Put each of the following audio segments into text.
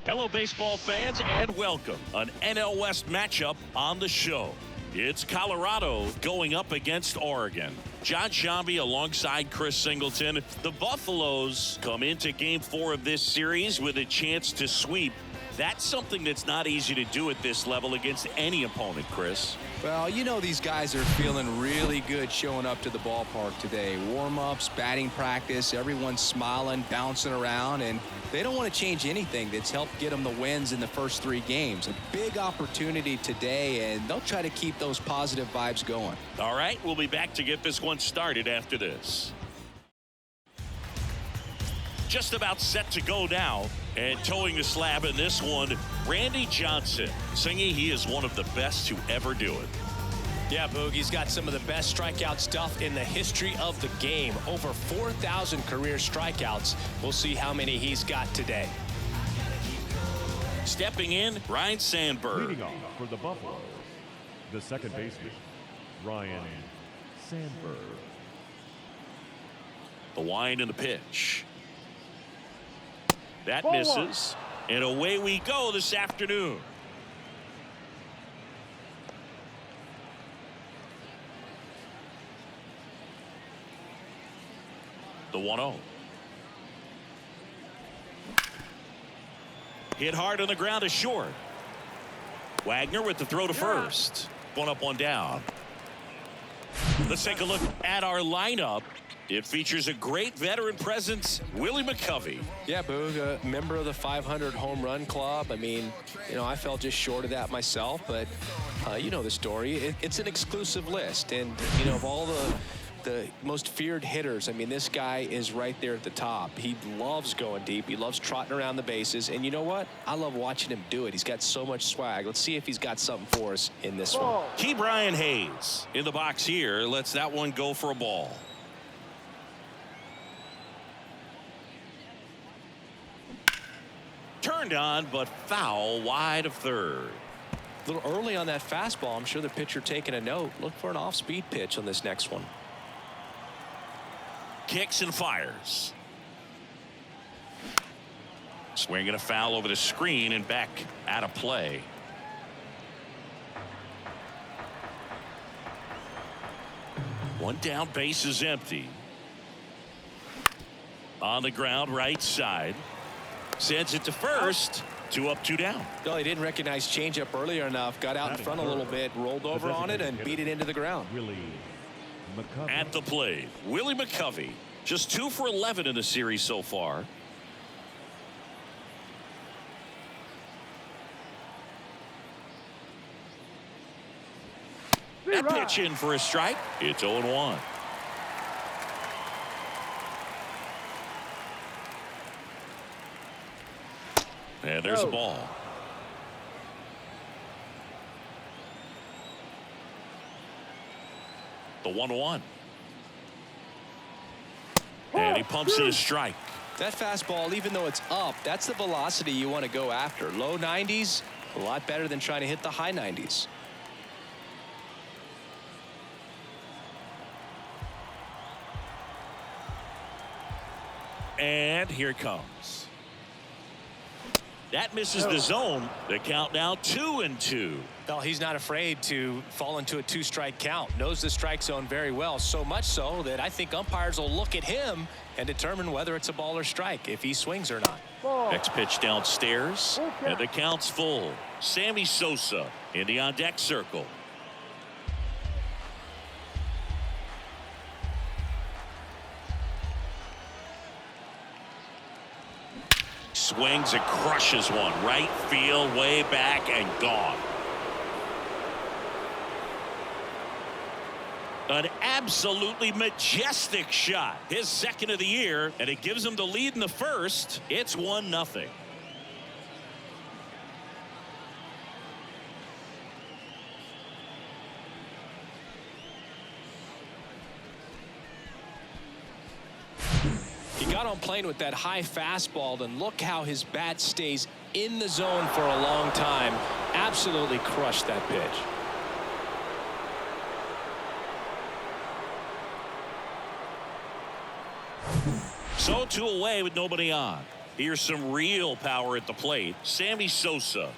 Hello, baseball fans, and welcome. An NL West matchup on the show. It's Colorado going up against Oregon. John Shambi alongside Chris Singleton. The Buffaloes come into Game 4 of this series with a chance to sweep. That's something that's not easy to do at this level against any opponent, Chris. Well, you know these guys are feeling really good showing up to the ballpark today. Warm-ups, batting practice, everyone's smiling, bouncing around, and they don't want to change anything that's helped get them the wins in the first 3 games. A big opportunity today, and they'll try to keep those positive vibes going. All right, we'll be back to get this one started after this. Just about set to go now, and towing the slab in this one, Randy Johnson. Singy, he is one of the best to ever do it. Yeah, Boog, he's got some of the best strikeout stuff in the history of the game. Over 4,000 career strikeouts. We'll see how many he's got today. Stepping in, Ryan Sandberg. Leading off for the Buffaloes, the second baseman, Ryan Sandberg. The wind and the pitch. That misses, and away we go this afternoon. The 1-0. Hit hard on the ground is short. Wagner with the throw to first. One up, one down. Let's take a look at our lineup. It features a great veteran presence, Willie McCovey. Yeah, Boog, a member of the 500 home run club. I mean, you know, I fell just short of that myself, but you know the story. It's an exclusive list, and you know, of all the most feared hitters, I mean, this guy is right there at the top. He loves going deep. He loves trotting around the bases, and you know what? I love watching him do it. He's got so much swag. Let's see if he's got something for us in this one. Key Brian Hayes in the box here. Lets that one go for a ball. Turned on, but foul wide of third. A little early on that fastball. I'm sure the pitcher taking a note. Look for an off-speed pitch on this next one. Kicks and fires. Swinging a foul over the screen and back out of play. One down, base is empty. On the ground, right side. Sends it to first. 2 up, 2 down. No, he didn't recognize changeup earlier enough. Got out in front a little bit, rolled over on it, and beat it into the ground. Willie McCovey. At the plate, Willie McCovey. Just 2 for 11 in the series so far. That pitch in for a strike. It's 0-1. And there's a ball. The 1-1. And he pumps it a strike. That fastball, even though it's up, that's the velocity you want to go after. Low 90s, a lot better than trying to hit the high 90s. And here it comes. That misses the zone. The count now 2-2. Well, he's not afraid to fall into a 2-strike count. Knows the strike zone very well. So much so that I think umpires will look at him and determine whether it's a ball or strike, if he swings or not. Next pitch downstairs. And the count's full. Sammy Sosa in the on-deck circle. Swings and crushes one. Right field, way back, and gone. An absolutely majestic shot. His second of the year, and it gives him the lead in the first. It's 1-0. He got on plane with that high fastball, and look how his bat stays in the zone for a long time. Absolutely crushed that pitch. So 2 away with nobody on. Here's some real power at the plate. Sammy Sosa.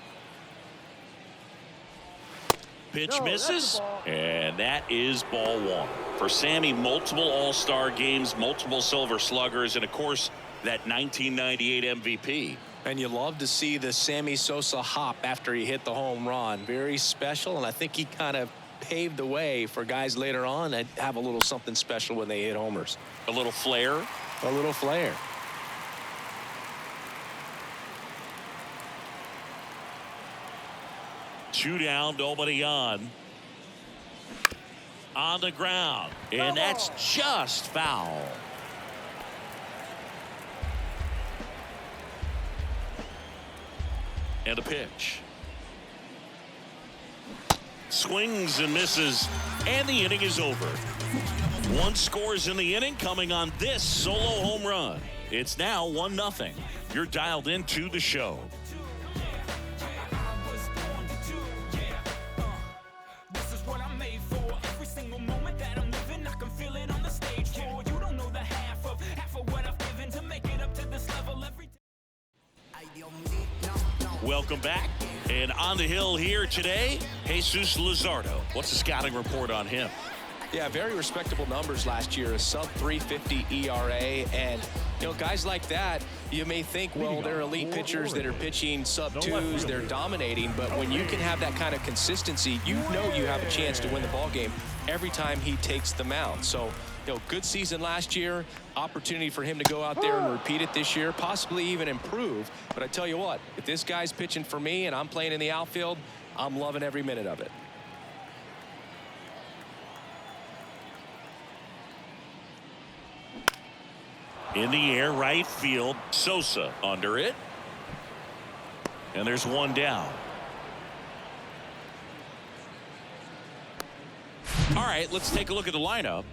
Pitch misses, and that is ball 1. For Sammy, multiple All-Star games, multiple Silver Sluggers, and of course that 1998 MVP. And you love to see the Sammy Sosa hop after he hit the home run. Very special, and I think he kind of paved the way for guys later on that have a little something special when they hit homers. A little flair. A little flair. Two down, nobody on. On the ground, and that's just foul. And a pitch. Swings and misses, and the inning is over. 1 scores in the inning coming on this solo home run. It's now 1-0. You're dialed into the show. Welcome back. And on the hill here today, Jesus Luzardo. What's the scouting report on him? Yeah, very respectable numbers last year, a sub 350 ERA. And, you know, guys like that, you may think, well, they're elite pitchers that are pitching sub 2s, they're dominating. But when you can have that kind of consistency, you know you have a chance to win the ball game every time he takes the mound. So, you know, good season last year, opportunity for him to go out there and repeat it this year, possibly even improve. But I tell you what, if this guy's pitching for me and I'm playing in the outfield, I'm loving every minute of it. In the air, right field, Sosa under it. And there's 1 down. All right, let's take a look at the lineup.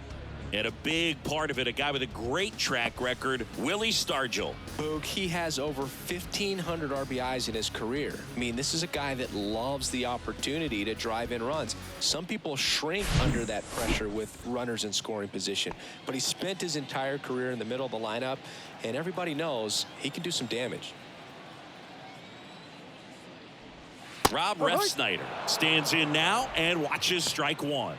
And a big part of it, a guy with a great track record, Willie Stargell. Boog, he has over 1,500 RBIs in his career. I mean, this is a guy that loves the opportunity to drive in runs. Some people shrink under that pressure with runners in scoring position. But he spent his entire career in the middle of the lineup, and everybody knows he can do some damage. Rob Refsnyder stands in now and watches strike 1.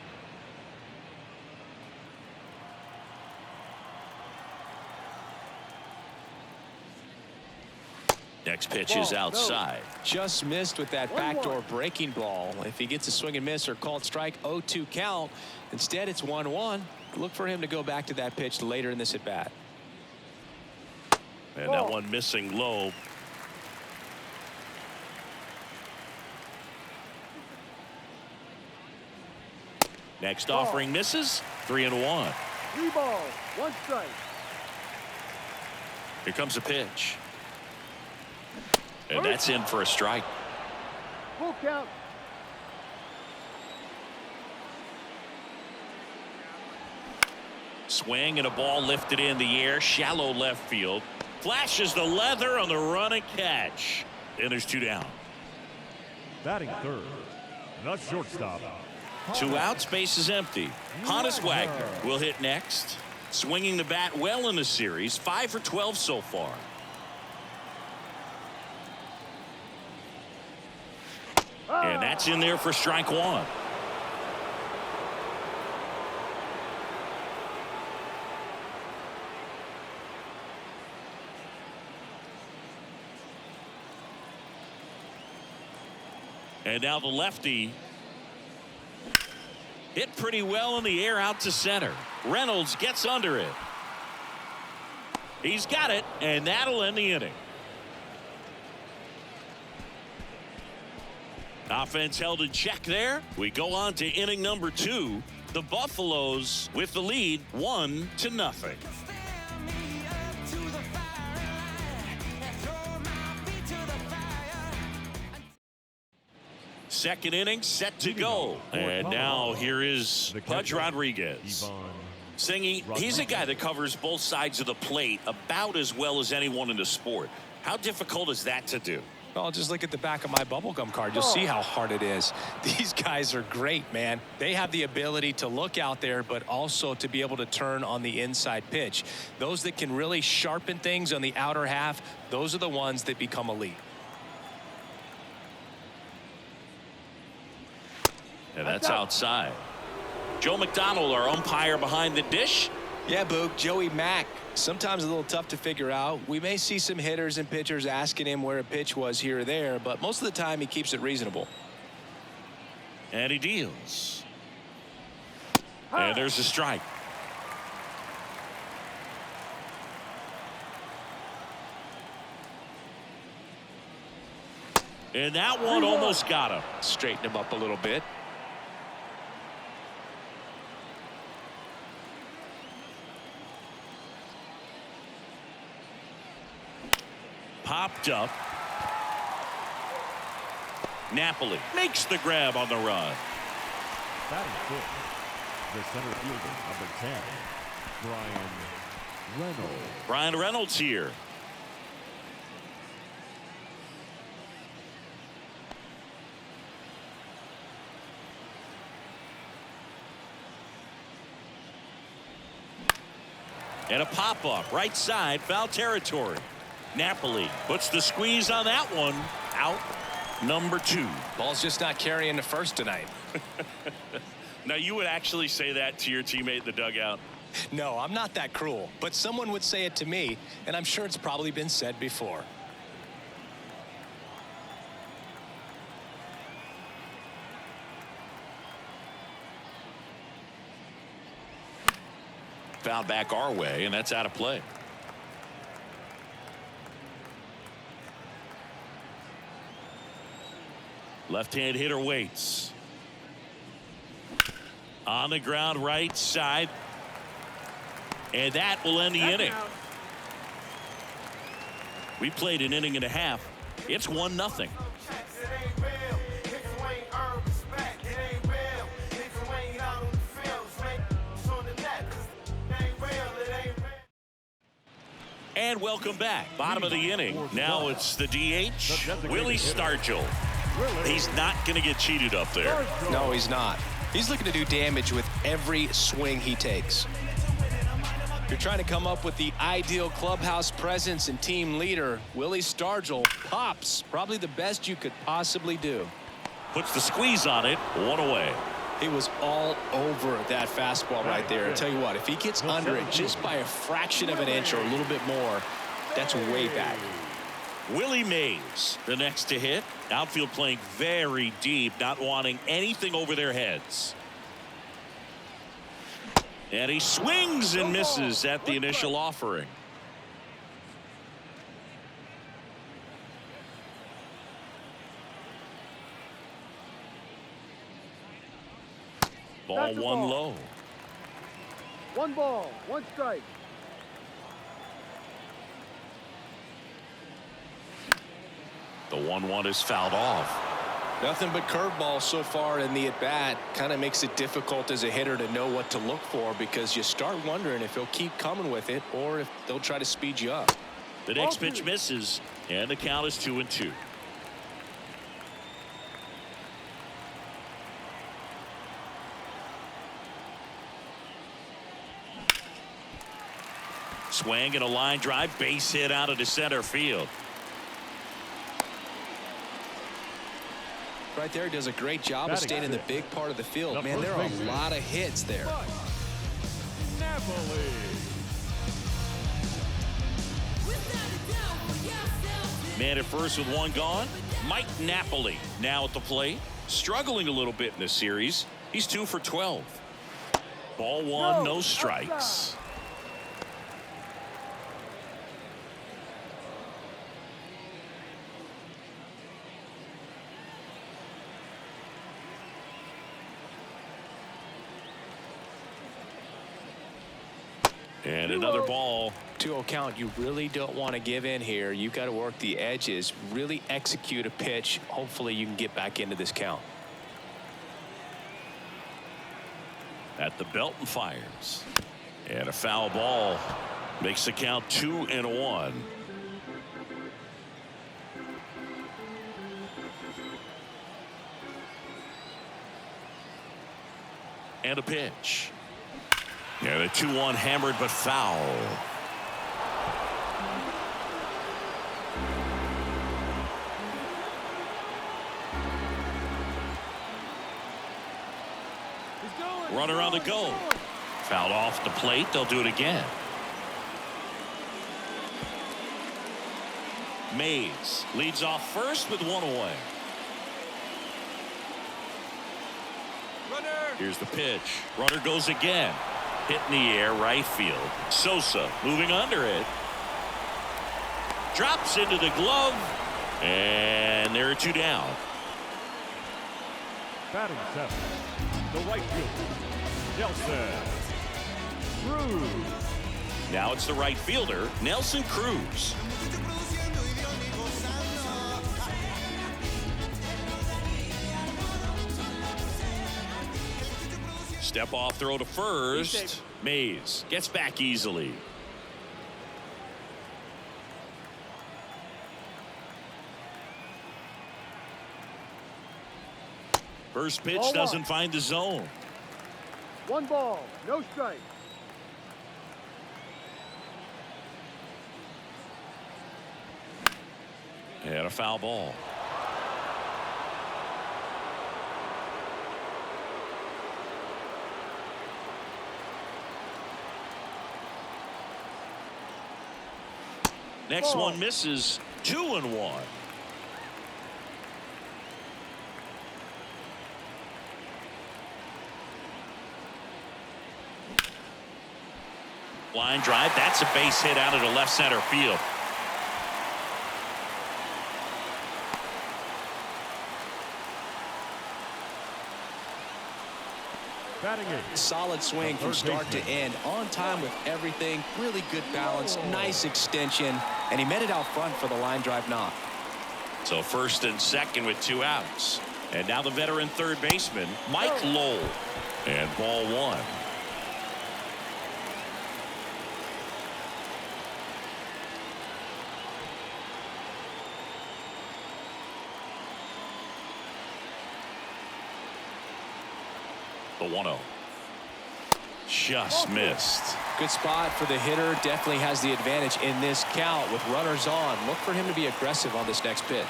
Next pitch is outside. Just missed with that backdoor breaking ball. If he gets a swing and miss or called strike, 0-2 count. Instead, it's 1-1. Look for him to go back to that pitch later in this at bat. And that one missing low. Next offering misses. 3-1. 3 balls, 1 strike. Here comes a pitch. And that's in for a strike. Full count. Swing and a ball lifted in the air, shallow left field. Flashes the leather on the run and catch. And there's 2 down. Batting third, the shortstop. 2 outs, base is empty. Honus Wagner will hit next. Swinging the bat well in the series, 5 for 12 so far. And that's in there for strike 1. And now the lefty hit pretty well in the air out to center. Reynolds gets under it. He's got it, and that'll end the inning. Offense held in check there. We go on to inning number 2. The Buffaloes with the lead 1-0. Second inning set to go. And now here is Pudge Rodriguez. Singy, he's a guy that covers both sides of the plate about as well as anyone in the sport. How difficult is that to do? Well, just look at the back of my bubblegum card. You'll see how hard it is. These guys are great, man. They have the ability to look out there, but also to be able to turn on the inside pitch. Those that can really sharpen things on the outer half, those are the ones that become elite. And that's outside. Joe McDonald, our umpire behind the dish. Yeah, Boog, Joey Mack. Sometimes a little tough to figure out. We may see some hitters and pitchers asking him where a pitch was here or there, but most of the time he keeps it reasonable. And he deals. And there's a strike. And that one almost got him. Straighten him up a little bit. Popped up. Napoli makes the grab on the run. Batting fifth, the center fielder, number 10, Brian Reynolds. Brian Reynolds here. And a pop-up, right side, foul territory. Napoli puts the squeeze on that one. Out number 2. Ball's just not carrying the first tonight. Now, you would actually say that to your teammate in the dugout? No, I'm not that cruel, but someone would say it to me, and I'm sure it's probably been said before. Foul back our way, and that's out of play. Left-hand hitter waits. On the ground, right side. And that will end the inning. We played an inning and a half. It's 1-0. And welcome back. Bottom of the inning. Now it's the DH, Willie Stargell. He's not going to get cheated up there. No, he's not. He's looking to do damage with every swing he takes. If you're trying to come up with the ideal clubhouse presence and team leader, Willie Stargell pops. Probably the best you could possibly do. Puts the squeeze on it. 1 away. He was all over that fastball right there. I'll tell you what, if he gets under it just by a fraction of an inch or a little bit more, that's way back. Willie Mays, the next to hit. Outfield playing very deep, not wanting anything over their heads. And he swings and misses at the initial offering. Ball 1 low. 1 ball, 1 strike. The 1-1 is fouled off. Nothing but curveball so far in the at-bat. Kind of makes it difficult as a hitter to know what to look for because you start wondering if he'll keep coming with it or if they'll try to speed you up. The next pitch misses, and the count is 2-2. Swing and a line drive, base hit out of the center field. Right there, does a great job of staying in the big part of the field. Man, there are a lot of hits there. Man at first with 1 gone. Mike Napoli now at the plate. Struggling a little bit in this series. He's 2 for 12. Ball 1, no strikes. And another ball. 2-0 count. You really don't want to give in here. You've got to work the edges, really execute a pitch. Hopefully you can get back into this count. At the belt and fires. And a foul ball makes the count 2-1. And a pitch. Yeah, the 2-1 hammered but foul. Runner on the go. Fouled off the plate. They'll do it again. Mays leads off first with one away. Here's the pitch. Runner goes again. Hit in the air, right field. Sosa moving under it. Drops into the glove. And there are two down. Batting seventh, the right fielder, Nelson Cruz. Now it's the right fielder, Nelson Cruz. Step off throw to first. Mays gets back easily. First pitch doesn't find the zone. 1 ball, no strike. And a foul ball. Next one misses. 2-1. Line drive. That's a base hit out into left center field. Batting eighth. Solid swing from start to end. On time with everything. Really good balance. Nice extension. And he met it out front for the line drive knock. So first and second with 2 outs. And now the veteran third baseman, Mike Lowell. And ball 1. The 1-0. Just missed. Good spot for the hitter. Definitely has the advantage in this count with runners on. Look for him to be aggressive on this next pitch.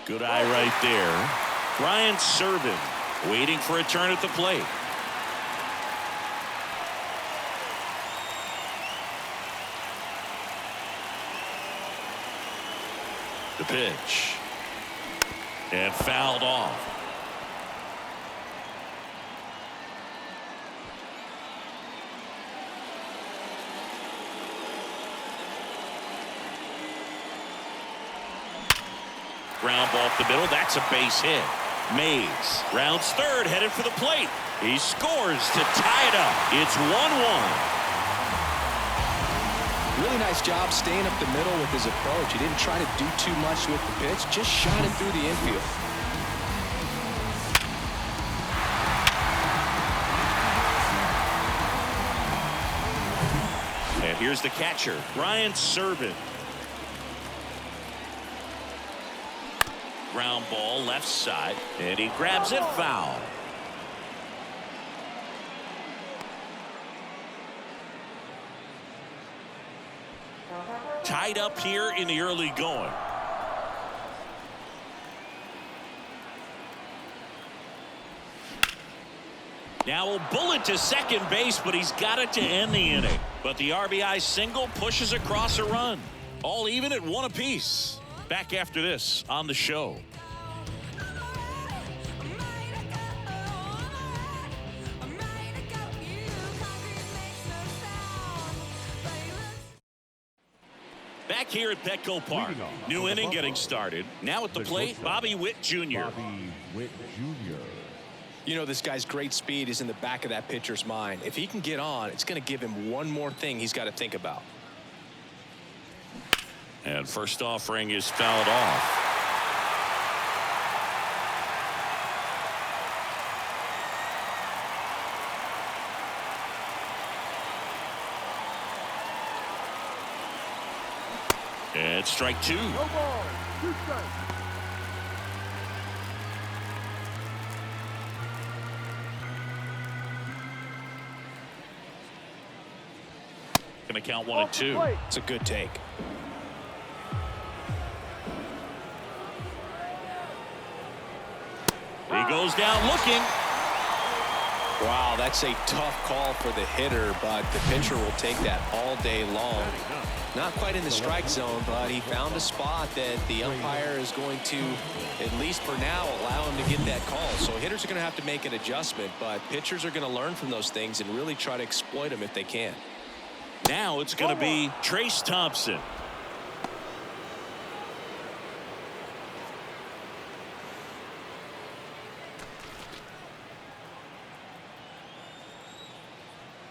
Good eye right there. Ryan Serven waiting for a turn at the plate. The pitch. And fouled off. Ground ball up the middle. That's a base hit. Mays rounds third, headed for the plate. He scores to tie it up. It's 1-1. Really nice job staying up the middle with his approach. He didn't try to do too much with the pitch, just shot it through the infield. And here's the catcher, Ryan Serven. Ground ball left side, and he grabs it foul. Tied up here in the early going. Now a bullet to second base, but he's got it to end the inning. But the RBI single pushes across a run. All even at 1 apiece. Back after this on the show. Back here at Petco Park. New inning getting started. Now at the plate, Bobby Witt Jr. Bobby Witt Jr. You know, this guy's great speed is in the back of that pitcher's mind. If he can get on, it's going to give him one more thing he's got to think about. And first offering is fouled off. It's strike two. No ball. 2 strikes. Going to count 1 and 2. It's a good take. He goes down looking. Wow, that's a tough call for the hitter, but the pitcher will take that all day long. Not quite in the strike zone, but he found a spot that the umpire is going to, at least for now, allow him to get that call. So hitters are going to have to make an adjustment, but pitchers are going to learn from those things and really try to exploit them if they can. Now it's going to be Trace Thompson.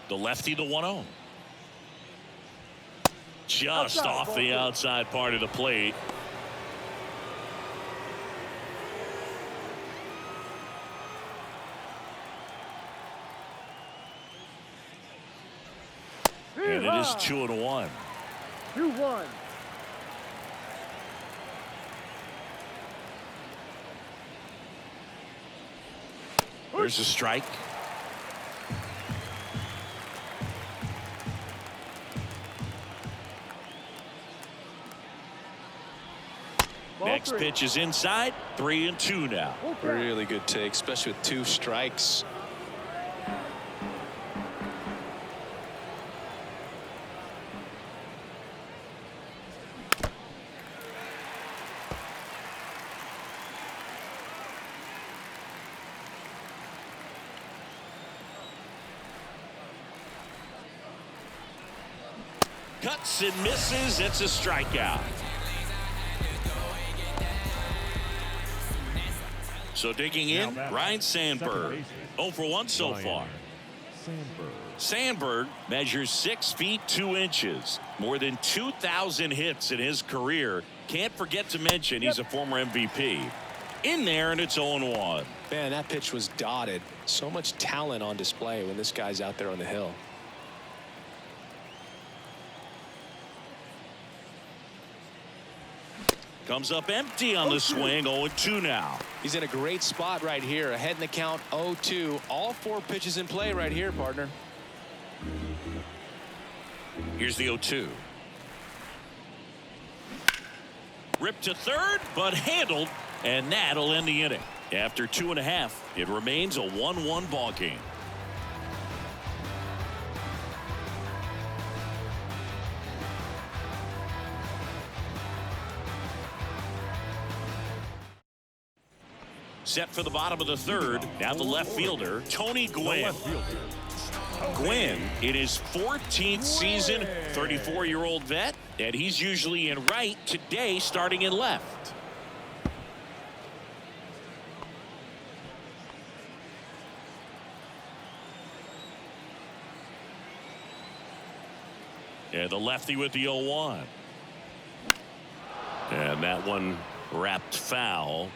The lefty, the 1-0. Just off the outside part of the plate. And it is 2-1. 2-1. There's a strike. Next pitch is inside. 3-2 now. Really good take, especially with 2 strikes. Cuts and misses. It's a strikeout. So digging in, Ryan Sandberg. 0 for 1 so far. Sandberg measures 6 feet 2 inches. More than 2,000 hits in his career. Can't forget to mention he's a former MVP. In there, and it's 0-1. Man, that pitch was dotted. So much talent on display when this guy's out there on the hill. Comes up empty on the swing. 0-2 now. He's in a great spot right here. Ahead in the count, 0-2. All 4 pitches in play right here, partner. Here's the 0-2. Ripped to third, but handled, and that'll end the inning. After 2.5, it remains a 1-1 ball game. Set for the bottom of the third. Now the left fielder, Tony Gwynn. Gwynn in his 14th season, 34-year-old vet, and he's usually in right, today starting in left. And the lefty with the 0-1. And that one wrapped foul.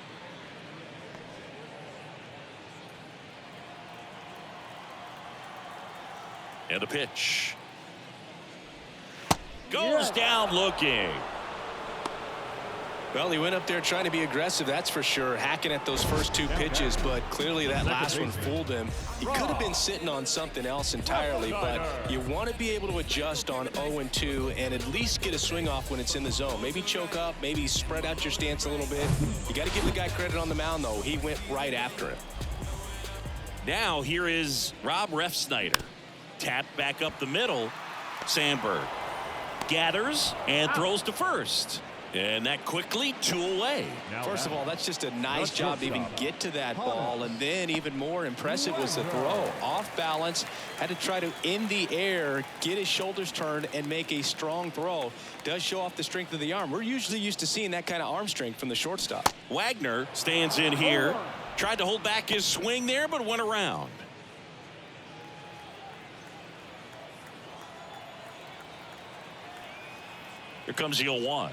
And a pitch. Goes down looking. Well, he went up there trying to be aggressive, that's for sure, hacking at those first 2 pitches, but clearly that last one fooled him. He could have been sitting on something else entirely, but you want to be able to adjust on 0-2 and at least get a swing off when it's in the zone. Maybe choke up, maybe spread out your stance a little bit. You got to give the guy credit on the mound, though. He went right after it. Now here is Rob Refsnyder. Tapped back up the middle. Sandberg gathers and throws to first. And that quickly 2 away. First of all, that's just a nice job to even get to that ball. And then even more impressive was the throw. Off balance, had to try to, in the air, get his shoulders turned and make a strong throw. Does show off the strength of the arm. We're usually used to seeing that kind of arm strength from the shortstop. Wagner stands in here. Tried to hold back his swing there, but went around. Here comes the 0-1.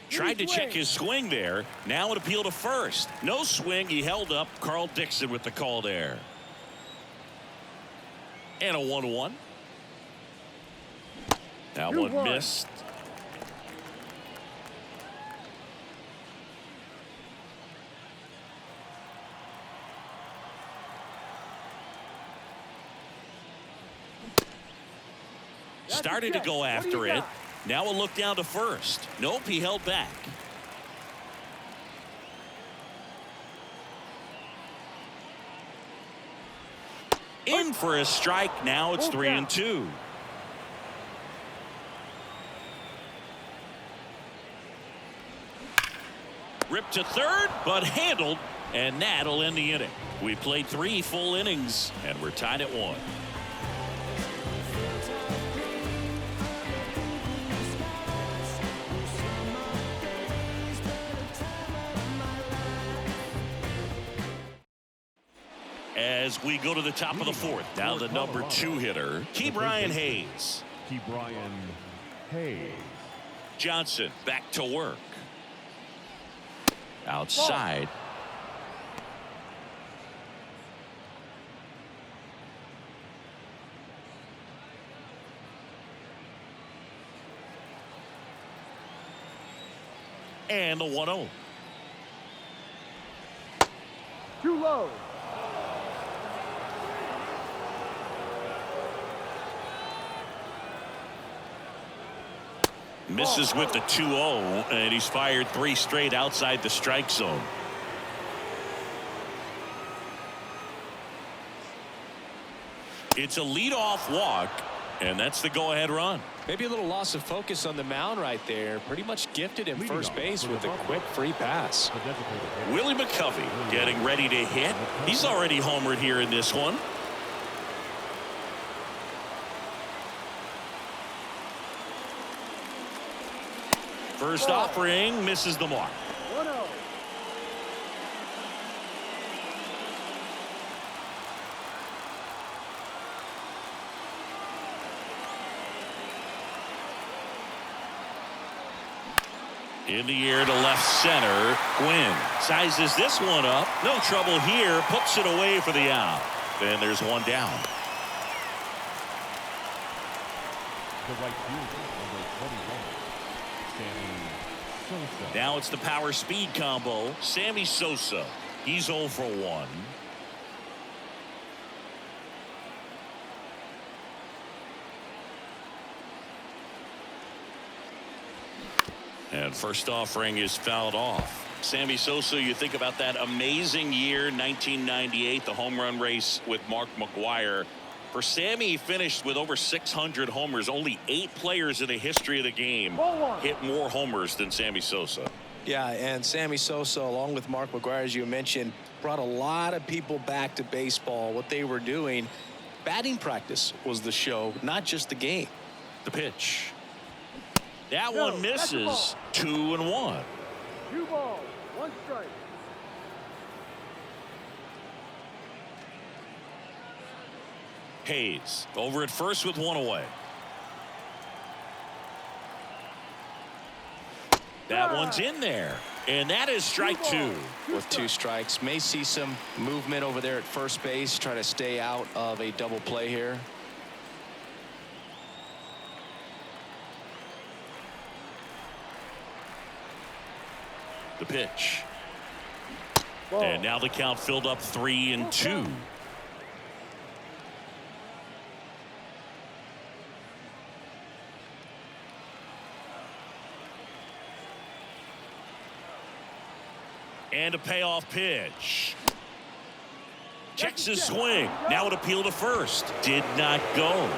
Tried to check his swing there. Now an appeal to first. No swing. He held up. Carl Dixon with the call there. And a 1-1. That 2-1. one missed. Started to go after it. Now a look down to first. Nope, he held back. In for a strike. Now it's 3-2. Ripped to third, but handled, and that'll end the inning. We played 3 full innings, and we're tied at 1. As we go to the top of the 4th, now the number 2 hitter, Ke'Bryan Hayes. Ke'Bryan Hayes. Johnson back to work. Outside. And the 1-0. Too low. Misses with the 2-0, and he's fired 3 straight outside the strike zone. It's a leadoff walk, and that's the go-ahead run. Maybe a little loss of focus on the mound right there. Pretty much gifted him first base with a quick free pass. Willie McCovey getting ready to hit. He's already homered here in this one. First offering misses the mark. 1-0. In the air to left center. Gwynn sizes this one up. No trouble here. Puts it away for the out. Then there's one down. The right fielder, number 21, Sammy Sosa. Now it's the power speed combo. Sammy Sosa. He's 0 for 1. And first offering is fouled off. Sammy Sosa, you think about that amazing year, 1998, the home run race with Mark McGwire. For Sammy, he finished with over 600 homers. Only 8 players in the history of the game hit more homers than Sammy Sosa. Yeah, and Sammy Sosa, along with Mark McGwire, as you mentioned, brought a lot of people back to baseball. What they were doing, batting practice was the show, not just the game. The pitch. That one misses. 2-1. 2 balls, 1 strike. Hayes over at first with 1 away. That one's in there, and that is strike 2. With 2 strikes, may see some movement over there at first base, try to stay out of a double play here. The pitch. And now the count filled up 3-2. And a payoff pitch. Checks his swing. Now an appeal to first. Did not go.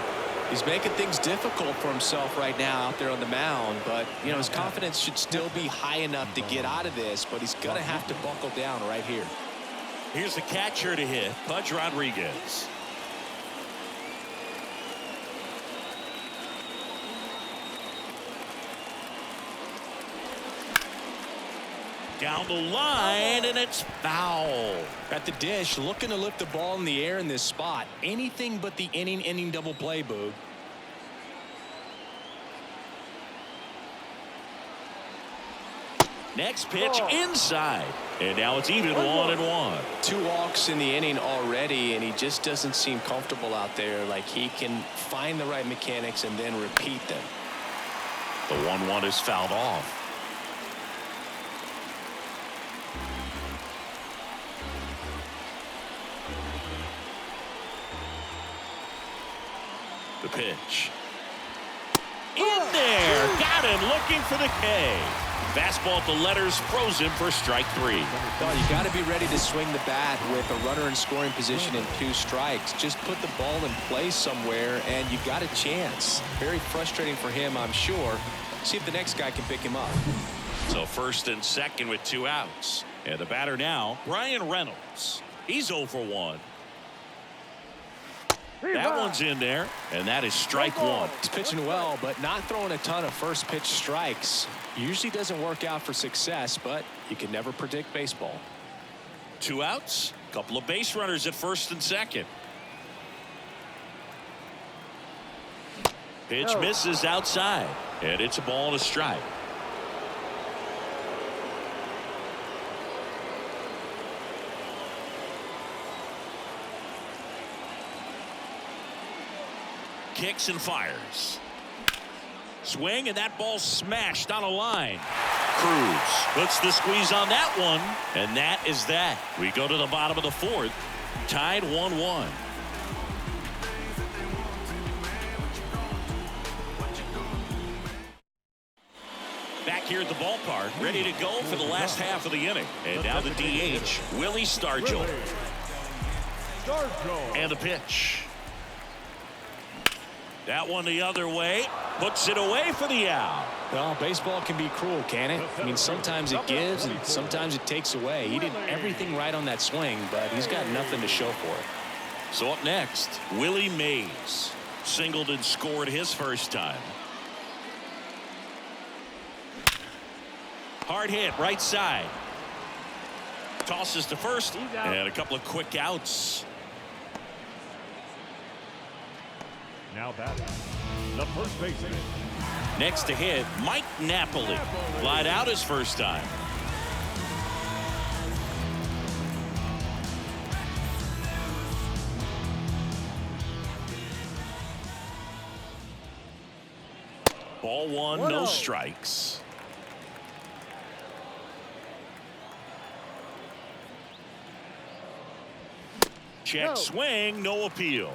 He's making things difficult for himself right now out there on the mound, but you know his confidence should still be high enough to get out of this, but he's gonna have to buckle down right here. Here's the catcher to hit, Pudge Rodriguez. Down the line, and it's foul. At the dish, looking to lift the ball in the air in this spot. Anything but the inning double play, Boog. Next pitch inside, and now it's even 1-1. 2 walks in the inning already, and he just doesn't seem comfortable out there. Like he can find the right mechanics and then repeat them. The 1-1 is fouled off. The pitch. In there. Got him looking for the K. Fastball at the letters, throws him for strike 3. Well, you got to be ready to swing the bat with a runner in scoring position and 2 strikes. Just put the ball in play somewhere and you got a chance. Very frustrating for him, I'm sure. See if the next guy can pick him up. So first and second with 2 outs. And the batter now, Brian Reynolds. He's 0 for 1. That one's in there, and that is strike 1. He's pitching well, but not throwing a ton of first pitch strikes. Usually doesn't work out for success, but you can never predict baseball. 2 outs, couple of base runners at first and second. Pitch misses outside, and it's a ball and a strike. Kicks and fires. Swing, and that ball smashed on a line. Cruz puts the squeeze on that one, and that is that. We go to the bottom of the 4th, tied 1-1. Back here at the ballpark, ready to go for the last half of the inning. And now the DH, Willie Stargell. And the pitch. That one the other way, puts it away for the out. Well, baseball can be cruel, can it? I mean, sometimes it gives and sometimes it takes away. He did everything right on that swing, but he's got nothing to show for it. So up next, Willie Mays. Singled and scored his first time. Hard hit, right side. Tosses to first, and a couple of quick outs. Now batting, the first baseman. Next to hit, Mike Napoli. Lied out his first time. Ball 1, no strikes. Check swing, no appeal.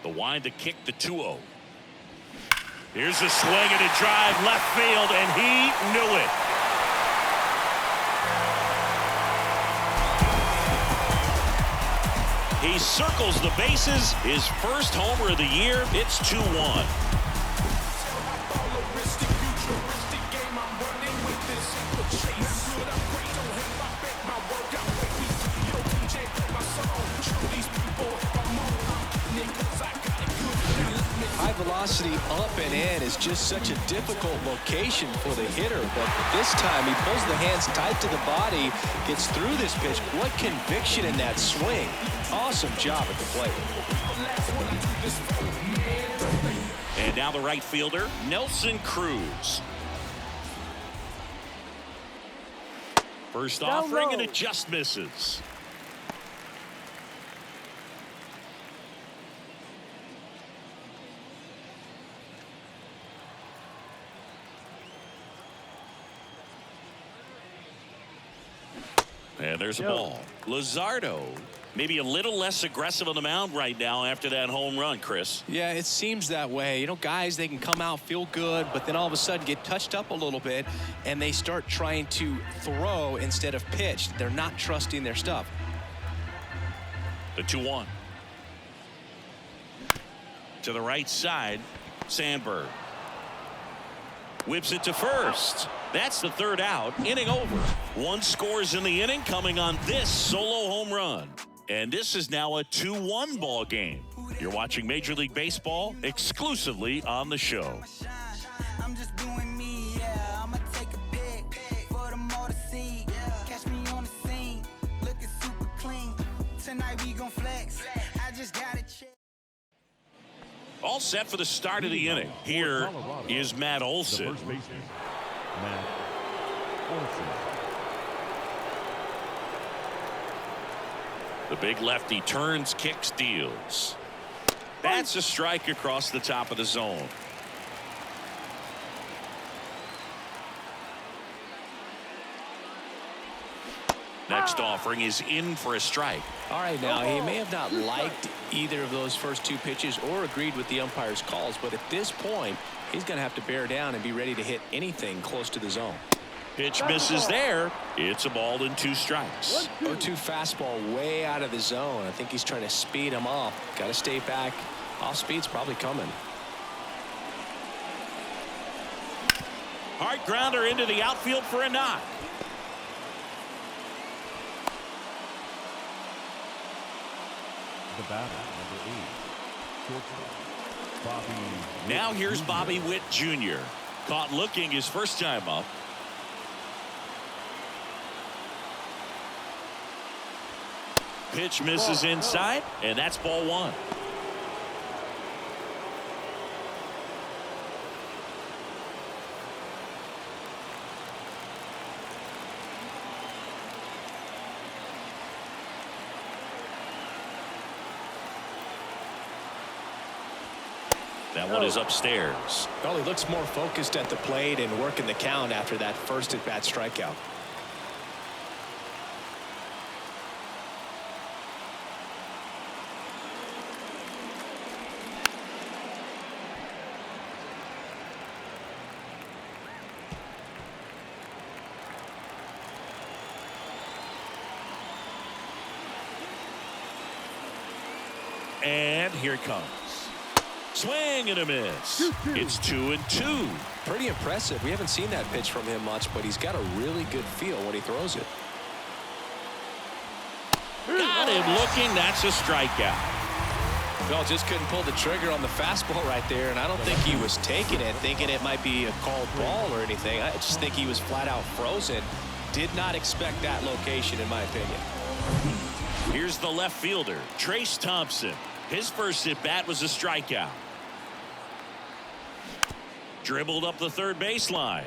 The wind to kick the 2-0. Here's a swing and a drive left field, and he knew it. He circles the bases. His first homer of the year. It's 2-1. High velocity up and in is just such a difficult location for the hitter, but this time he pulls the hands tight to the body, gets through this pitch. What conviction in that swing. Awesome job at the plate. And now the right fielder, Nelson Cruz. First offering, and it just misses. And there's a ball. Luzardo, maybe a little less aggressive on the mound right now after that home run, Chris. Yeah, it seems that way. You know, guys, they can come out, feel good, but then all of a sudden get touched up a little bit, and they start trying to throw instead of pitch. They're not trusting their stuff. The 2-1. To the right side, Sandberg. Whips it to first. That's the 3rd out. Inning over. 1 scores in the inning coming on this solo home run. And this is now a 2-1 ball game. You're watching Major League Baseball exclusively on the show. I'm just doing me, yeah. I'ma take a pic for them all to see. Catch me on the scene, looking super clean. Tonight we gon' flex. I just gotta check. All set for the start of the inning. Here is Matt The Olson. first baseman, Matt Olson. The big lefty turns, kicks, deals. That's a strike across the top of the zone. Next offering is in for a strike. All right, now he may have not liked either of those first two pitches or agreed with the umpire's calls, but at this point he's going to have to bear down and be ready to hit anything close to the zone. Pitch misses there. It's a ball and 2 strikes. 0-2 fastball way out of the zone. I think he's trying to speed him up. Got to stay back. Off speed's probably coming. Hard grounder into the outfield for a knock. The batter, number 8, shortstop, Bobby. Now here's Jr. Bobby Witt Jr. Caught looking his first time up. Pitch misses inside, and that's ball 1. That one is upstairs. Well, he looks more focused at the plate and working the count after that first at-bat strikeout. And here it comes. Swing and a miss. It's 2-2. Pretty impressive. We haven't seen that pitch from him much, but he's got a really good feel when he throws it. Got him looking. That's a strikeout. Well, just couldn't pull the trigger on the fastball right there, and I don't think he was taking it, thinking it might be a called ball or anything. I just think he was flat out frozen. Did not expect that location, in my opinion. Here's the left fielder, Trace Thompson. His first at-bat was a strikeout. Dribbled up the third baseline.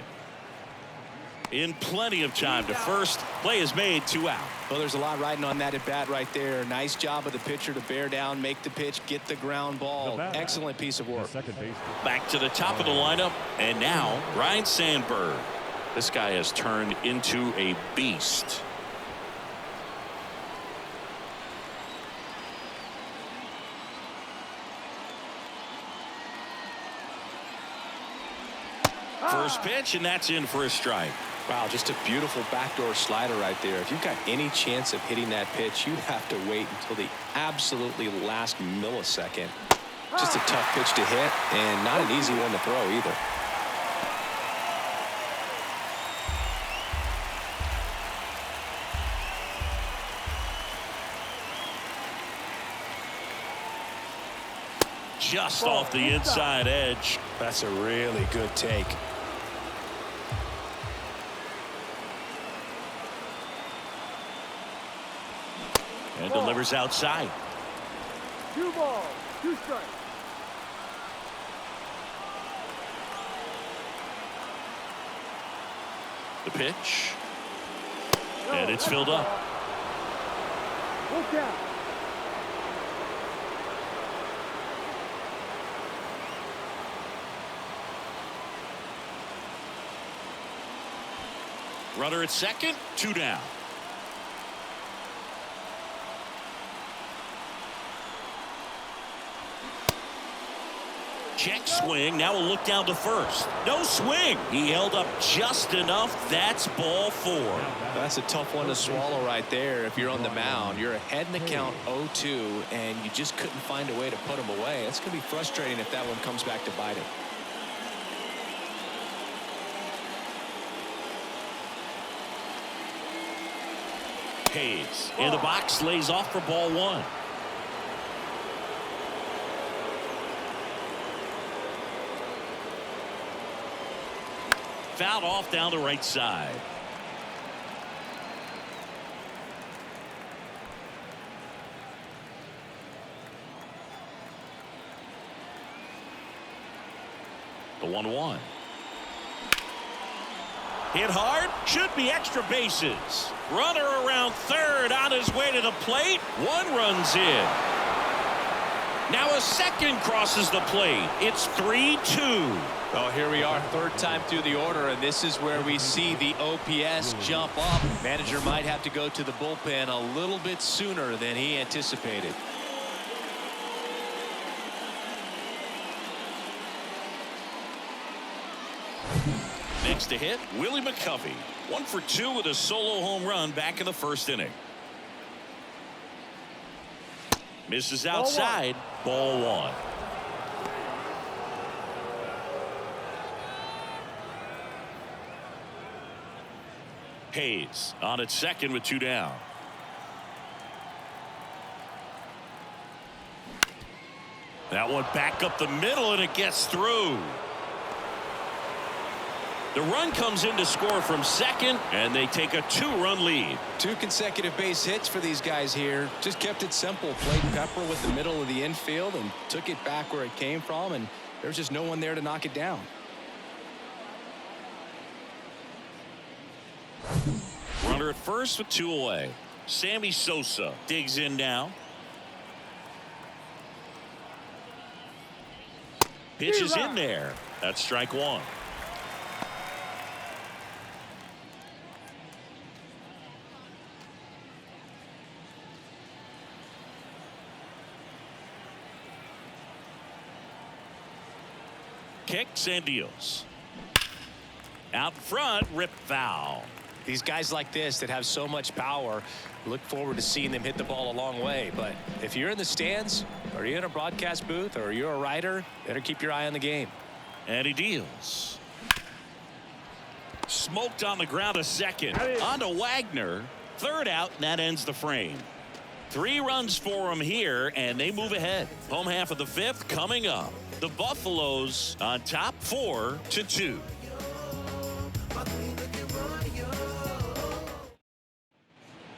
In plenty of time to first. Play is made, 2 out. Well, there's a lot riding on that at-bat right there. Nice job of the pitcher to bear down, make the pitch, get the ground ball. Excellent piece of work. Second baseman. Back to the top of the lineup, and now Ryne Sandberg. This guy has turned into a beast. First pitch, and that's in for a strike. Wow, just a beautiful backdoor slider right there. If you've got any chance of hitting that pitch, you'd have to wait until the absolutely last millisecond. Just a tough pitch to hit, and not an easy one to throw either. Just off the inside edge. That's a really good take. And delivers outside. 2 balls, 2 strikes. The pitch. And it's filled up. Look out. Runner at second, 2 down. Check swing. Now we'll look down to first. No swing. He held up just enough. That's ball 4. That's a tough one to swallow right there. If you're on the mound, you're ahead in the count 0-2, and you just couldn't find a way to put him away. It's going to be frustrating if that one comes back to bite him. Hayes in the box, lays off for ball 1. Fouled off down the right side. The 1-1. Hit hard, should be extra bases. Runner around third on his way to the plate. 1 run's in. Now a second crosses the plate. It's 3-2. Well, here we are, third time through the order, and this is where we see the OPS jump up. Manager might have to go to the bullpen a little bit sooner than he anticipated. Next to hit, Willie McCovey. 1 for 2 with a solo home run back in the first inning. Misses outside. Ball 1. Hayes on at second with 2 down. That one back up the middle, and it gets through. The run comes in to score from second, and they take a 2-run lead. 2 consecutive base hits for these guys here. Just kept it simple. Played Pepper with the middle of the infield and took it back where it came from, and there's just no one there to knock it down. Runner at first with 2 away. Sammy Sosa digs in now. Pitch is in there. That's strike 1. Kicks and deals. Out front, rip foul. These guys like this that have so much power, look forward to seeing them hit the ball a long way. But if you're in the stands, or you're in a broadcast booth, or you're a writer, better keep your eye on the game. And he deals. Smoked on the ground a second. On to Wagner. Third out, and that ends the frame. 3 runs for him here, and they move ahead. Home half of the 5th coming up. The Buffaloes on top 4-2.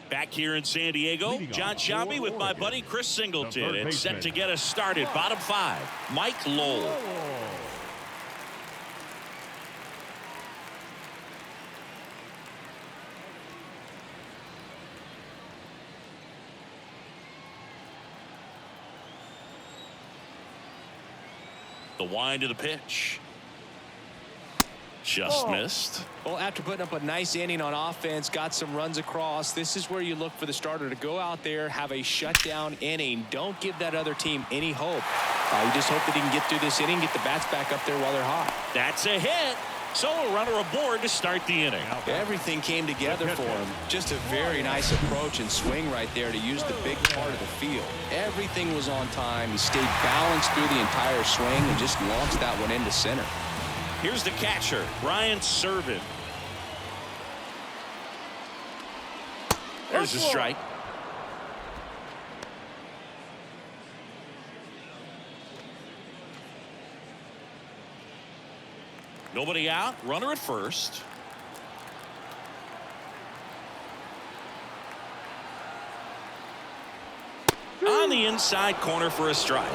Back here in San Diego, John Shambi with my buddy Chris Singleton. It's set to get us started. Bottom 5, Mike Lowell. The wind of the pitch. Just missed. Well, after putting up a nice inning on offense, got some runs across, this is where you look for the starter to go out there, have a shutdown inning. Don't give that other team any hope. You just hope that he can get through this inning, get the bats back up there while they're hot. That's a hit. So a runner aboard to start the inning. Everything came together for him. Just a very nice approach and swing right there to use the big part of the field. Everything was on time. He stayed balanced through the entire swing and just launched that one into center. Here's the catcher, Brian Servant. There's a strike. Nobody out. Runner at first. On the inside corner for a strike.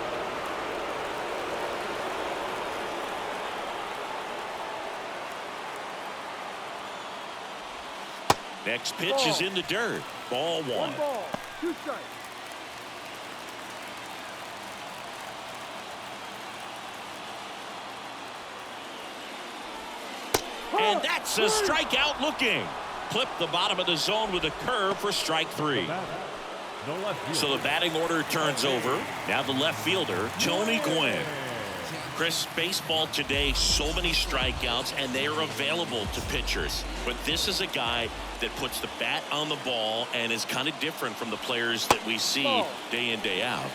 Next pitch is in the dirt. Ball 1. 1 ball, 2 strikes. And that's a strikeout looking. Clip the bottom of the zone with a curve for strike 3. So the batting order turns over. Now the left fielder, Tony Gwynn. Chris, baseball today, so many strikeouts, and they are available to pitchers. But this is a guy that puts the bat on the ball and is kind of different from the players that we see day in, day out.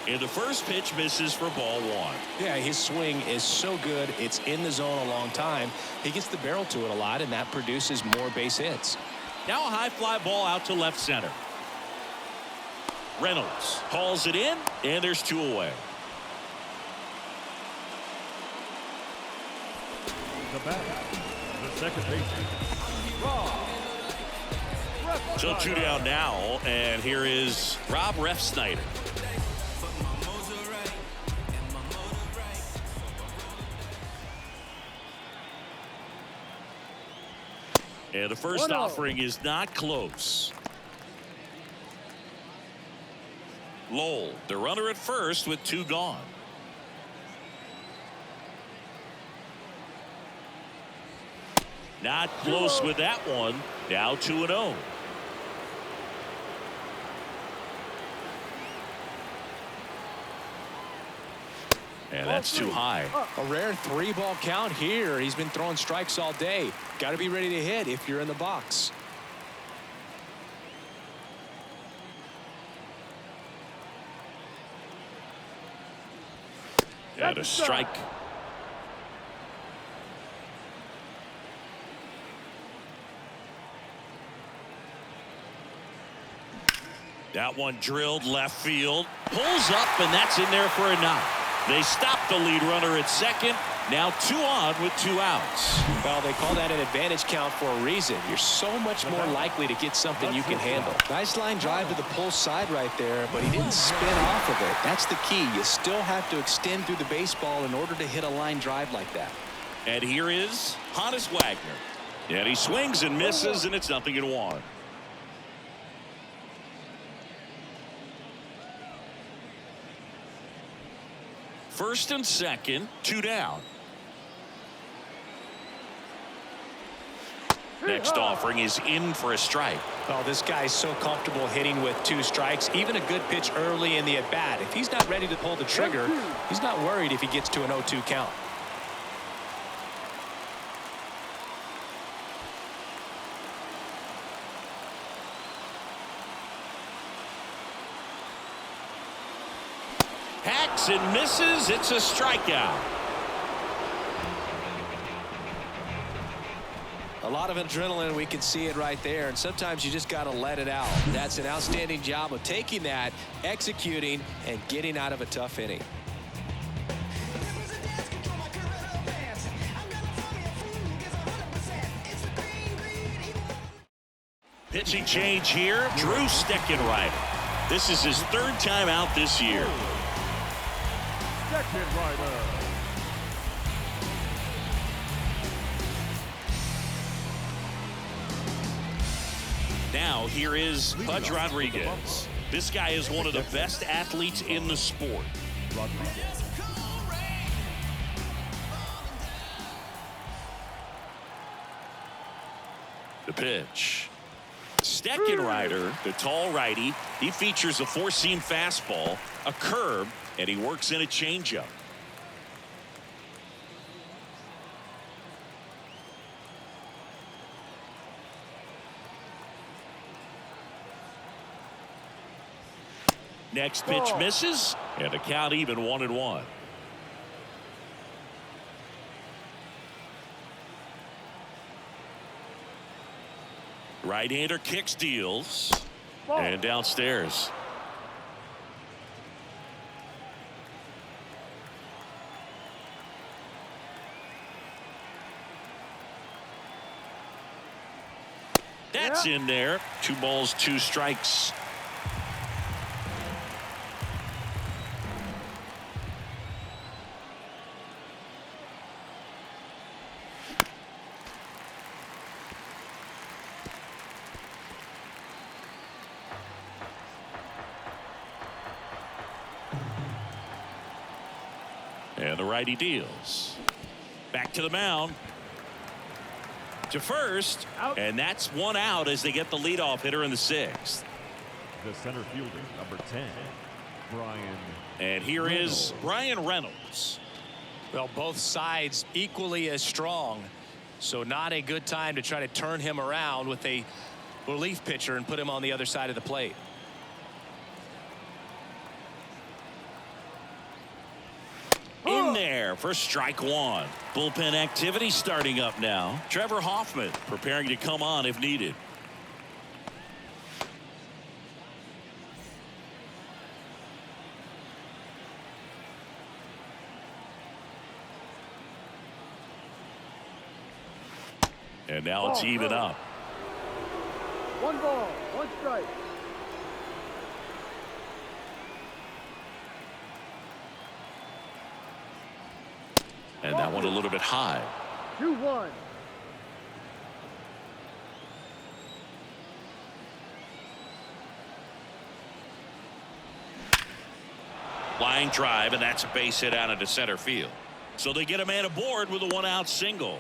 And the first pitch misses for ball 1. Yeah, his swing is so good. It's in the zone a long time. He gets the barrel to it a lot, and that produces more base hits. Now a high fly ball out to left center. Reynolds hauls it in, and there's 2 away. The batter, the second baseman, So 2 down now, and here is Rob Refsnyder. And the first offering is not close. Lowell, the runner at first with 2 gone. Not close with that one. Now 2-0. And that's too high. A rare 3-ball count here. He's been throwing strikes all day. Got to be ready to hit if you're in the box. And a strike. That one drilled left field. Pulls up, and that's in there for a knock. They stop the lead runner at second. Now 2 on with 2 outs. Well, they call that an advantage count for a reason. You're so much more likely to get something you can handle. Nice line drive to the pull side right there, but he didn't spin off of it. That's the key. You still have to extend through the baseball in order to hit a line drive like that. And here is Hannes Wagner. And he swings and misses, and it's 0-1. First and second, 2 down. Next offering is in for a strike. Oh, this guy's so comfortable hitting with 2 strikes. Even a good pitch early in the at-bat. If he's not ready to pull the trigger, he's not worried if he gets to an 0-2 count. Hacks and misses. It's a strikeout. A lot of adrenaline. We can see it right there. And sometimes you just got to let it out. That's an outstanding job of taking that, executing, and getting out of a tough inning. Pitching change here. Drew Steckenrider. This is his 3rd time out this year. Steckenrider. Now here is Pudge Rodriguez. This guy is one of the best athletes in the sport. Rodriguez. The pitch. Steckenrider, the tall righty, he features a 4-seam fastball, a curve, and he works in a changeup. Next pitch misses, and the count even 1-1. Right-hander kicks, deals, and downstairs. That's in there. 2 balls, 2 strikes. And the righty deals. Back to the mound. To first. Out. And that's 1 out as they get the leadoff hitter in the 6th. The center fielder, number 10, Brian. And here is Brian Reynolds. Well, both sides equally as strong. So not a good time to try to turn him around with a relief pitcher and put him on the other side of the plate. In there for strike 1. Bullpen activity starting up now. Trevor Hoffman preparing to come on if needed. And now it's even up. 1 ball, 1 strike. And that one a little bit high. 2-1. Line drive, and that's a base hit out into center field. So they get a man aboard with a 1-out single.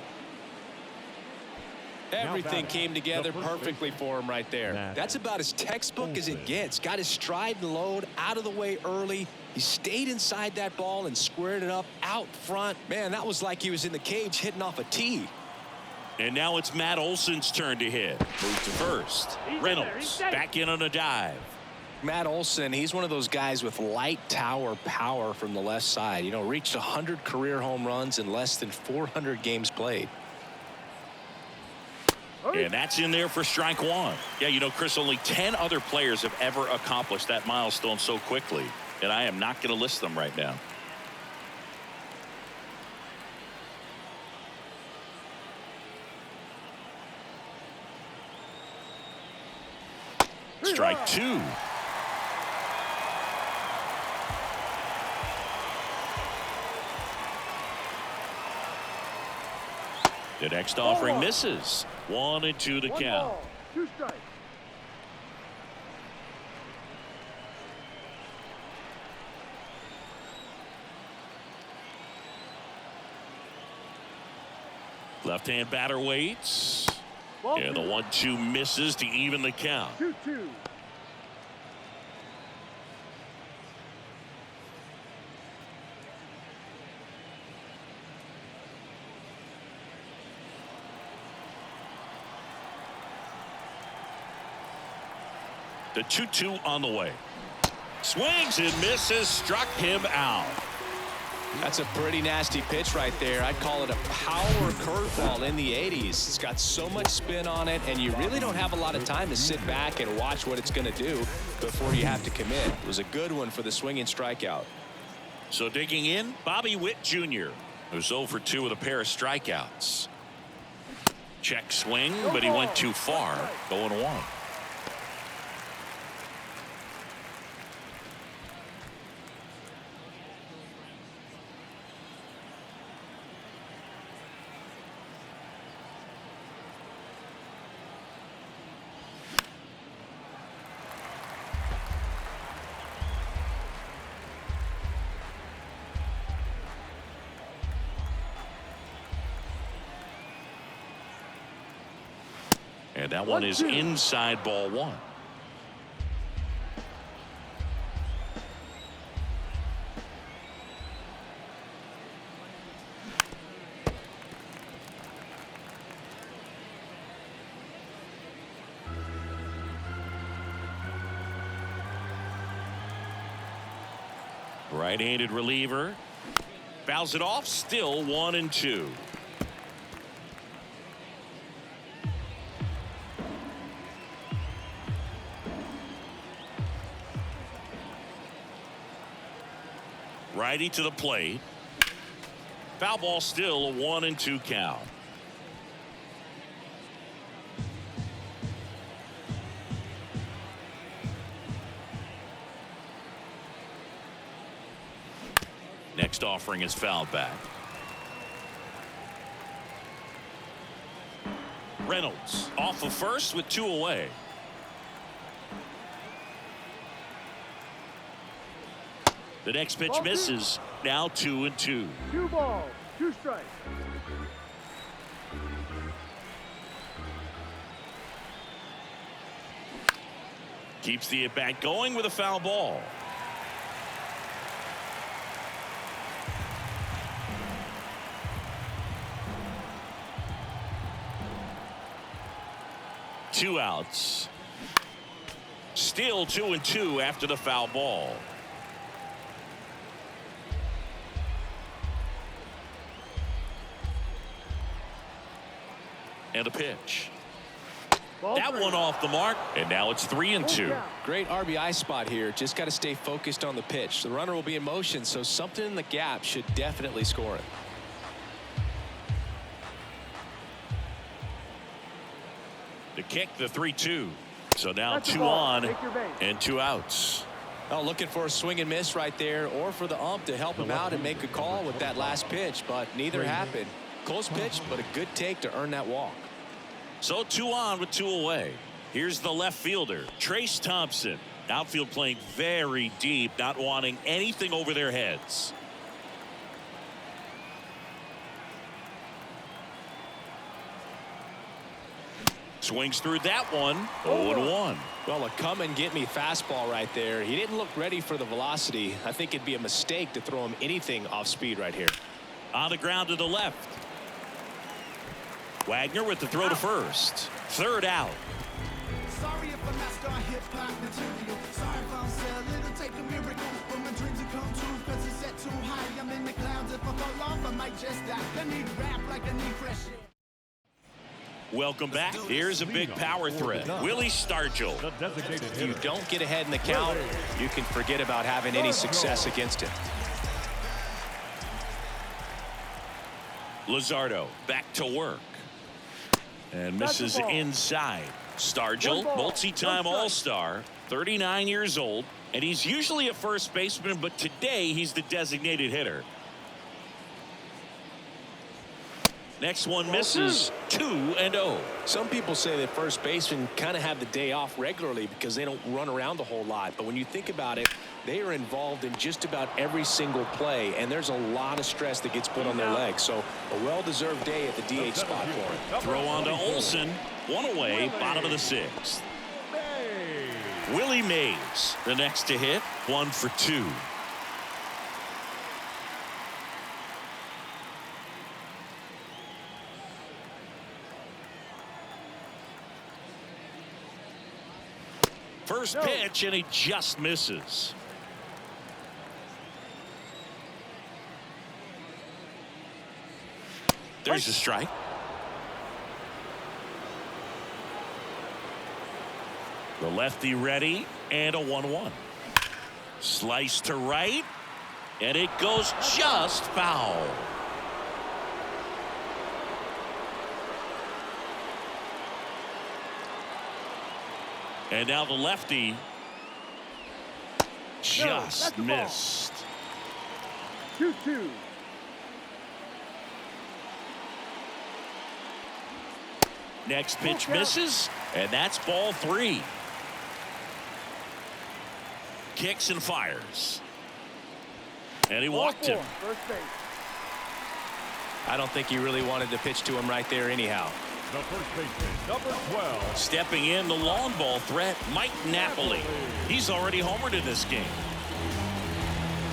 Everything came together perfectly for him right there. That's about as textbook as it gets. Got his stride and load out of the way early. He stayed inside that ball and squared it up out front. Man, that was like he was in the cage hitting off a tee. And now it's Matt Olson's turn to hit. Move to first. Reynolds back in on a dive. Matt Olson, he's one of those guys with light tower power from the left side. You know, reached 100 career home runs in less than 400 games played. And that's in there for strike one. Yeah, you know, Chris, only 10 other players have ever accomplished that milestone so quickly. And I am not going to list them right now. Strike two. The next offering misses. 1-2 the count. Ball, 2 strikes. Left-hand batter waits. And the 1-2 misses to even the count. 2-2. The 2-2 on the way. Swings and misses, struck him out. That's a pretty nasty pitch right there. I'd call it a power curveball in the 80s. It's got so much spin on it, and you really don't have a lot of time to sit back and watch what it's going to do before you have to commit. It was a good one for the swinging strikeout. So digging in, Bobby Witt Jr., who's 0 for 2 with a pair of strikeouts. Check swing, but he went too far. 0-1. And that one is inside ball one. Right-handed reliever. Fouls it off. Still 1-2. Righty to the plate. Foul ball, still a 1-2 count. Next offering is fouled back. Reynolds off of first with 2 away. The next pitch misses. Now 2-2. 2 balls, 2 strikes. Keeps the at-bat going with a foul ball. Two outs. Still 2-2 after the foul ball. And a pitch. That one off the mark, and now it's 3-2. Great RBI spot here. Just got to stay focused on the pitch. The runner will be in motion, so something in the gap should definitely score it. The kick, the 3-2. So now 2 on and 2 outs. Oh, looking for a swing and miss right there, or for the ump to help him out and make a call with that last pitch, but neither happened. Close pitch, but a good take to earn that walk. So 2 on with 2 away. Here's the left fielder, Trace Thompson. Outfield playing very deep, not wanting anything over their heads. Swings through that one. 0-1. Well, a come and get me fastball right there. He didn't look ready for the velocity. I think it'd be a mistake to throw him anything off speed right here. On the ground to the left. Wagner with the throw to first. Third out. Sorry if I'm not star hip-hop material. Sorry if I don't sell it. It'll take a miracle for my dreams to come true. Cause it's set too high. I'm in the clouds. If I fall off, I might just die. I need rap like I need fresh air. Welcome back. Here's a big power threat. Willie Stargell. If you don't get ahead in the count, you can forget about having any success against him. Luzardo back to work. And misses inside. Stargell, multi-time All-Star, 39 years old, and he's usually a first baseman, but today he's the designated hitter. Next one misses. 2-0. Some people say that first basemen kind of have the day off regularly because they don't run around a whole lot. But when you think about it, they are involved in just about every single play, and there's a lot of stress that gets put on their legs. So a well-deserved day at the DH spot for him. Throw on to Olson. One away, bottom of the sixth. Willie Mays, the next to hit. 1 for 2. First pitch, and he just misses. There's a strike. The lefty ready, and a 1-1. Slice to right, and it goes just foul. And now the lefty just missed. 2-2. Next pitch misses, and that's ball 3. Kicks and fires. And he walked him. First base. I don't think he really wanted to pitch to him right there anyhow. The first baseman, number 12. Stepping in, the long ball threat, Mike Napoli. He's already homered in this game.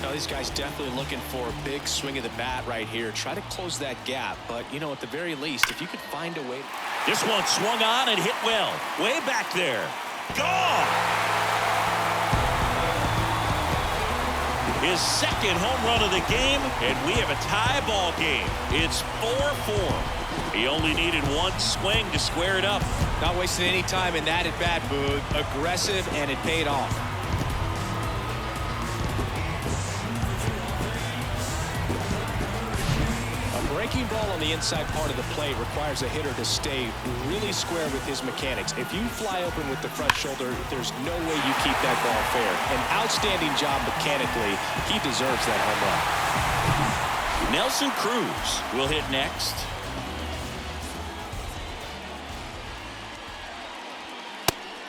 Now, these guys definitely looking for a big swing of the bat right here. Try to close that gap. But, you know, at the very least, if you could find a way. This one swung on and hit well. Way back there. Gone! His second home run of the game, and we have a tie ball game. It's 4-4. He only needed one swing to square it up. Not wasting any time in that at bat, Boog. Aggressive, and it paid off. A breaking ball on the inside part of the plate requires a hitter to stay really square with his mechanics. If you fly open with the front shoulder, there's no way you keep that ball fair. An outstanding job mechanically. He deserves that home run. Nelson Cruz will hit next.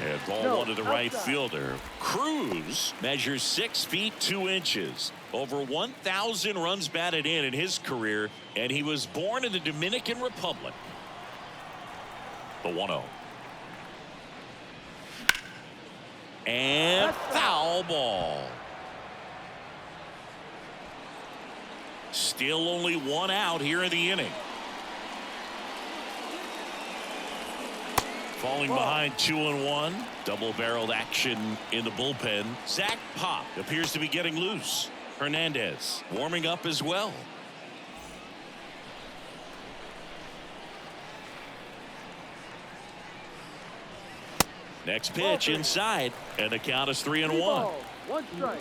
And ball 1 to the right fielder. Cruz measures 6 feet 2 inches. Over 1,000 runs batted in his career, and he was born in the Dominican Republic. The 1-0. And foul ball. Still only 1 out here in the inning. Falling behind 2-1. Double-barreled action in the bullpen. Zach Pop appears to be getting loose. Hernandez warming up as well. Next pitch inside, and the count is 3-1. 1 strike.